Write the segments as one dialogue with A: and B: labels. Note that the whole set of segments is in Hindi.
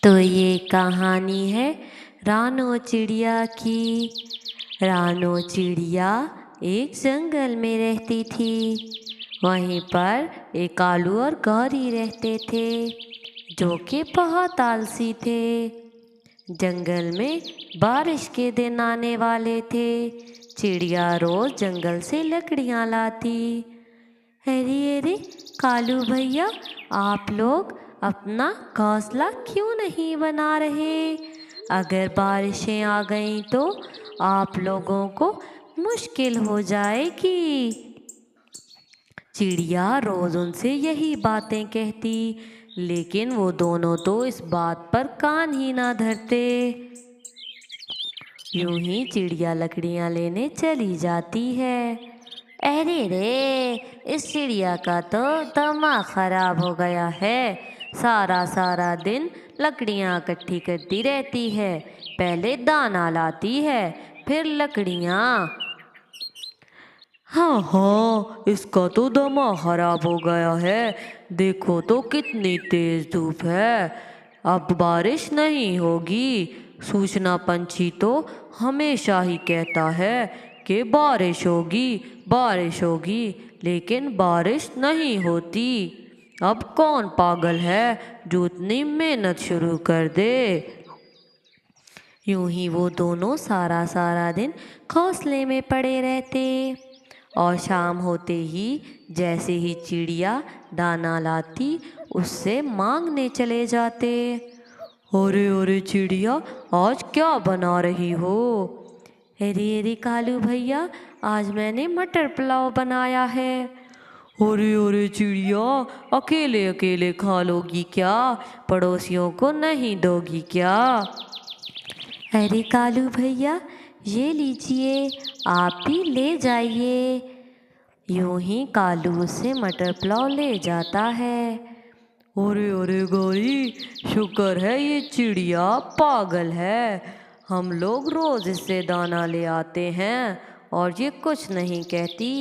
A: तो ये कहानी है रानो चिड़िया की। रानो चिड़िया एक जंगल में रहती थी। वहीं पर एक कालू और गौरी रहते थे, जो कि बहुत आलसी थे। जंगल में बारिश के दिन आने वाले थे। चिड़िया रोज जंगल से लकड़ियाँ लाती। अरे अरे कालू भैया, आप लोग अपना घोंसला क्यों नहीं बना रहे? अगर बारिशें आ गईं तो आप लोगों को मुश्किल हो जाएगी। चिड़िया रोज उनसे यही बातें कहती, लेकिन वो दोनों तो इस बात पर कान ही ना धरते। यूं ही चिड़िया लकड़ियाँ लेने चली जाती है। अरे रे, इस चिड़िया का तो दिमाग खराब हो गया है। सारा सारा दिन लकड़ियाँ इकट्ठी करती रहती है। पहले दाना लाती है, फिर लकड़ियाँ। हाँ हाँ, इसका तो दिमाग खराब हो गया है। देखो तो कितनी तेज धूप है। अब बारिश नहीं होगी। सूचना पंछी तो हमेशा ही कहता है कि बारिश होगी, बारिश होगी, लेकिन बारिश नहीं होती। अब कौन पागल है जो इतनी मेहनत शुरू कर दे। यूं ही वो दोनों सारा सारा दिन घोंसले में पड़े रहते, और शाम होते ही जैसे ही चिड़िया दाना लाती, उससे मांगने चले जाते। अरे अरे चिड़िया, आज क्या बना रही हो? अरे अरे कालू भैया, आज मैंने मटर पुलाव बनाया है। अरे अरे चिड़िया, अकेले अकेले खा लोगी क्या? पड़ोसियों को नहीं दोगी क्या? अरे कालू भैया, ये लीजिए, आप भी ले जाइए। यूं ही कालू से मटर पुलाव ले जाता है। अरे अरे गौरी, शुक्र है ये चिड़िया पागल है। हम लोग रोज इससे दाना ले आते हैं और ये कुछ नहीं कहती।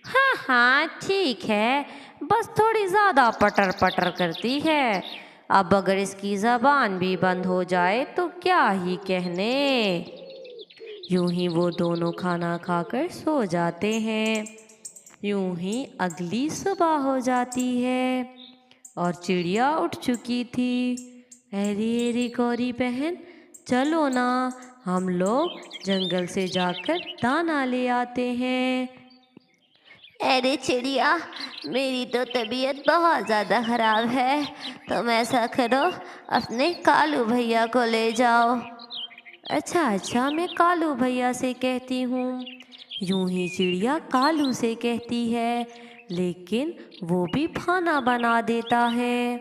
A: हाँ हाँ ठीक है, बस थोड़ी ज़्यादा पटर पटर करती है। अब अगर इसकी ज़बान भी बंद हो जाए तो क्या ही कहने। यूं ही वो दोनों खाना खाकर सो जाते हैं। यूं ही अगली सुबह हो जाती है और चिड़िया उठ चुकी थी। अरे अरे गौरी बहन, चलो ना, हम लोग जंगल से जाकर दाना ले आते हैं। अरे चिड़िया, मेरी तो तबीयत बहुत ज़्यादा ख़राब है। तुम ऐसा करो, अपने कालू भैया को ले जाओ। अच्छा अच्छा, मैं कालू भैया से कहती हूँ। यूं ही चिड़िया कालू से कहती है, लेकिन वो भी खाना बना देता है।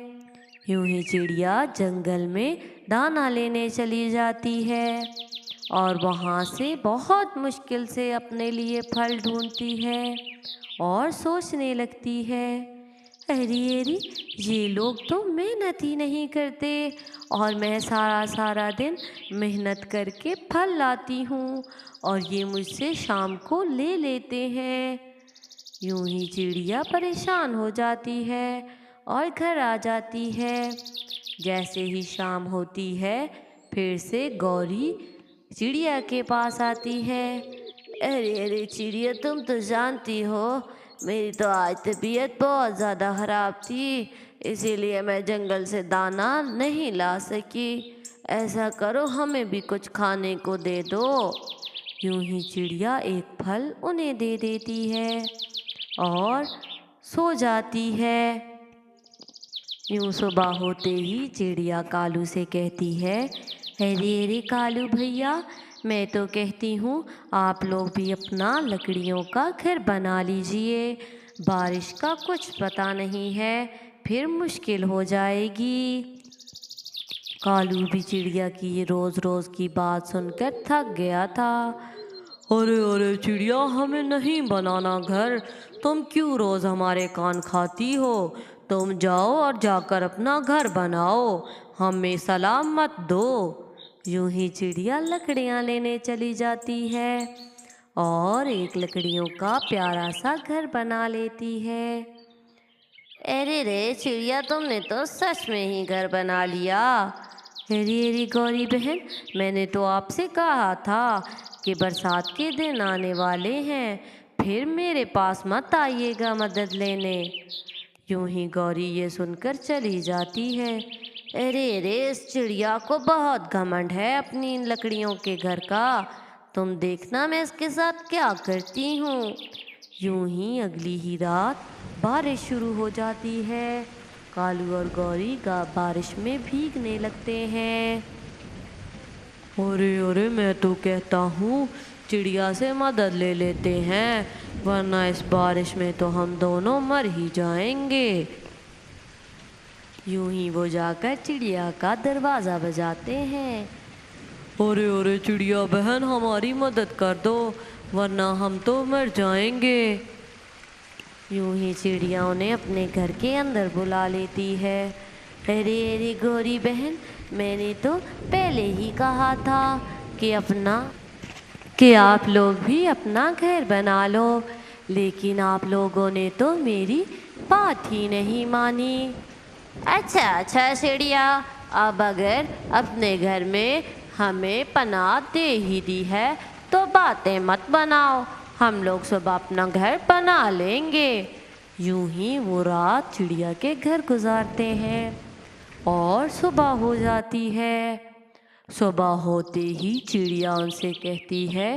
A: यूं ही चिड़िया जंगल में दाना लेने चली जाती है और वहाँ से बहुत मुश्किल से अपने लिए फल ढूंढती है और सोचने लगती है। अरे अरे, ये लोग तो मेहनत ही नहीं करते और मैं सारा सारा दिन मेहनत करके फल लाती हूँ और ये मुझसे शाम को ले लेते हैं। यूं ही चिड़िया परेशान हो जाती है और घर आ जाती है। जैसे ही शाम होती है, फिर से गौरी चिड़िया के पास आती है। अरे अरे चिड़िया, तुम तो जानती हो मेरी तो आज तबीयत बहुत ज़्यादा ख़राब थी, इसीलिए मैं जंगल से दाना नहीं ला सकी। ऐसा करो, हमें भी कुछ खाने को दे दो। यूं ही चिड़िया एक फल उन्हें दे देती है और सो जाती है। यूं सुबह होते ही चिड़िया कालू से कहती है, अरे अरे कालू भैया, मैं तो कहती हूँ आप लोग भी अपना लकड़ियों का घर बना लीजिए। बारिश का कुछ पता नहीं है, फिर मुश्किल हो जाएगी। कालू भी चिड़िया की ये रोज़ रोज़ की बात सुनकर थक गया था। अरे अरे चिड़िया, हमें नहीं बनाना घर। तुम क्यों रोज़ हमारे कान खाती हो? तुम जाओ और जाकर अपना घर बनाओ, हमें सलाम मत दो। यूं ही चिड़िया लकड़ियाँ लेने चली जाती है और एक लकड़ियों का प्यारा सा घर बना लेती है। अरे रे चिड़िया, तुमने तो सच में ही घर बना लिया। अरे अरे गौरी बहन, मैंने तो आपसे कहा था कि बरसात के दिन आने वाले हैं, फिर मेरे पास मत आइएगा मदद लेने। यूं ही गौरी ये सुनकर चली जाती है। अरे अरे, इस चिड़िया को बहुत घमंड है अपनी इन लकड़ियों के घर का। तुम देखना मैं इसके साथ क्या करती हूँ। यूं ही अगली ही रात बारिश शुरू हो जाती है। कालू और गौरी बारिश में भीगने लगते हैं। अरे अरे, मैं तो कहता हूँ चिड़िया से मदद ले लेते हैं, वरना इस बारिश में तो हम दोनों मर ही जाएंगे। यूं ही वो जाकर चिड़िया का दरवाज़ा बजाते हैं। अरे अरे चिड़िया बहन, हमारी मदद कर दो, वरना हम तो मर जाएंगे। यूं ही चिड़िया उन्हें अपने घर के अंदर बुला लेती है। अरे अरे गौरी बहन, मैंने तो पहले ही कहा था कि आप लोग भी अपना घर बना लो, लेकिन आप लोगों ने तो मेरी बात ही नहीं मानी। अच्छा अच्छा चिड़िया, अब अगर अपने घर में हमें पनाह दे ही दी है तो बातें मत बनाओ, हम लोग सब अपना घर बना लेंगे। यूं ही वो रात चिड़िया के घर गुजारते हैं और सुबह हो जाती है। सुबह होते ही चिड़िया उनसे कहती है,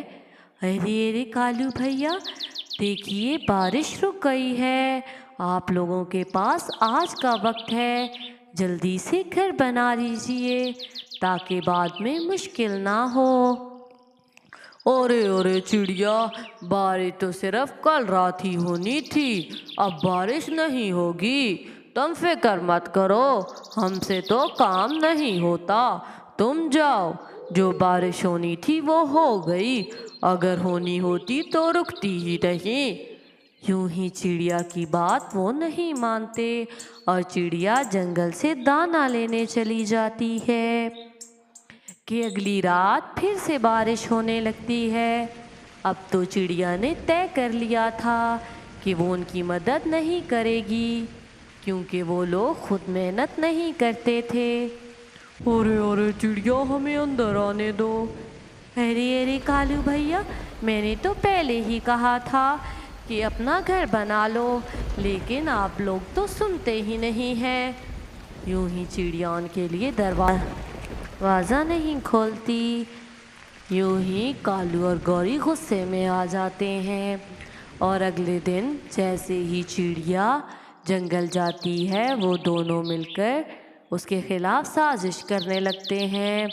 A: अरे अरे कालू भैया, देखिए बारिश रुक गई है, आप लोगों के पास आज का वक्त है, जल्दी से घर बना लीजिए ताकि बाद में मुश्किल ना हो। अरे अरे चिड़िया, बारिश तो सिर्फ कल रात ही होनी थी, अब बारिश नहीं होगी। तुम फिक्र मत करो, हमसे तो काम नहीं होता, तुम जाओ। जो बारिश होनी थी वो हो गई, अगर होनी होती तो रुकती ही नहीं। यूं ही चिड़िया की बात वो नहीं मानते और चिड़िया जंगल से दाना लेने चली जाती है कि अगली रात फिर से बारिश होने लगती है। अब तो चिड़िया ने तय कर लिया था कि वो उनकी मदद नहीं करेगी, क्योंकि वो लोग खुद मेहनत नहीं करते थे। अरे अरे चिड़िया, हमें अंदर आने दो। अरे अरे कालू भैया, मैंने तो पहले ही कहा था कि अपना घर बना लो, लेकिन आप लोग तो सुनते ही नहीं हैं। यूं ही चिड़िया उनके लिए दरवाज़ा नहीं खोलती। यूं ही कालू और गौरी गुस्से में आ जाते हैं और अगले दिन जैसे ही चिड़िया जंगल जाती है, वो दोनों मिलकर उसके खिलाफ साजिश करने लगते हैं।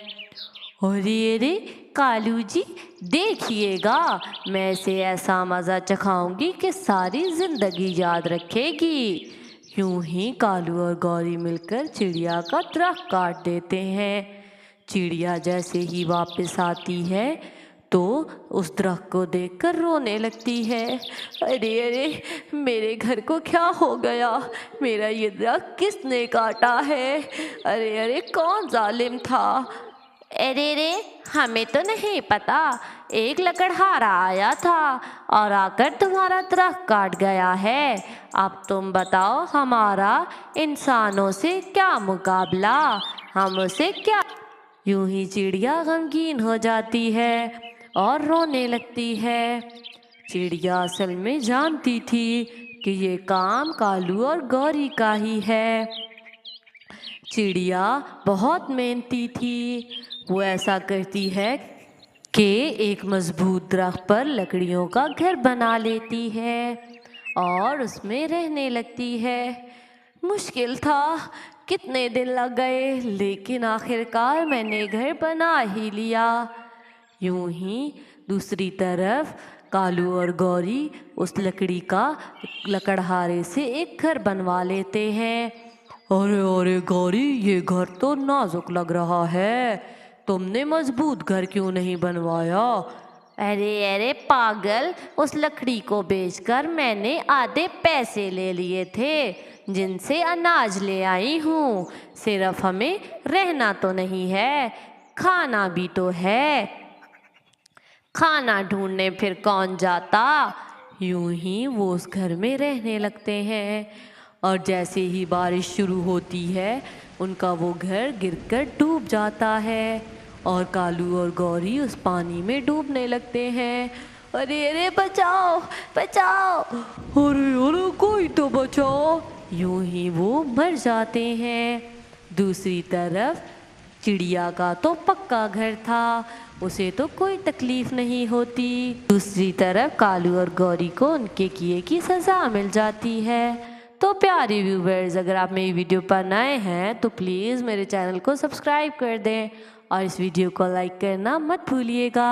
A: अरे अरे कालू जी, देखिएगा, मैं इसे ऐसा मज़ा चखाऊंगी कि सारी ज़िंदगी याद रखेगी। यूं ही कालू और गौरी मिलकर चिड़िया का दरख्त काट देते हैं। चिड़िया जैसे ही वापस आती है तो उस दरख्त को देखकर रोने लगती है। अरे अरे, मेरे घर को क्या हो गया, मेरा ये दरख्त किसने काटा है, अरे अरे कौन जालिम था। अरे रे, हमें तो नहीं पता, एक लकड़हारा आया था और आकर तुम्हारा दरख्त काट गया है। अब तुम बताओ, हमारा इंसानों से क्या मुकाबला, हम उसे क्या। यूं ही चिड़िया गमगीन हो जाती है और रोने लगती है। चिड़िया असल में जानती थी कि ये काम कालू और गौरी का ही है। चिड़िया बहुत मेहनती थी, वो ऐसा करती है कि एक मजबूत दरख्त पर लकड़ियों का घर बना लेती है और उसमें रहने लगती है। मुश्किल था, कितने दिन लग गए, लेकिन आखिरकार मैंने घर बना ही लिया। यूं ही दूसरी तरफ कालू और गौरी उस लकड़हारे से एक घर बनवा लेते हैं। अरे अरे गौरी, ये घर तो नाजुक लग रहा है, तुमने मजबूत घर क्यों नहीं बनवाया। अरे अरे पागल, उस लकड़ी को बेचकर मैंने आधे पैसे ले लिए थे जिनसे अनाज ले आई हूँ। सिर्फ हमें रहना तो नहीं है, खाना भी तो है, खाना ढूंढने फिर कौन जाता। यूं ही वो उस घर में रहने लगते हैं और जैसे ही बारिश शुरू होती है उनका वो घर गिरकर डूब जाता है और कालू और गौरी उस पानी में डूबने लगते हैं। अरे अरे बचाओ बचाओ, अरे अरे कोई तो बचाओ। यूं ही वो मर जाते हैं। दूसरी तरफ चिड़िया का तो पक्का घर था, उसे तो कोई तकलीफ नहीं होती। दूसरी तरफ कालू और गौरी को उनके किए की सज़ा मिल जाती है। तो प्यारे व्यूवर्स, अगर आप मेरी वीडियो पर नए हैं तो प्लीज़ मेरे चैनल को सब्सक्राइब कर दें और इस वीडियो को लाइक करना मत भूलिएगा।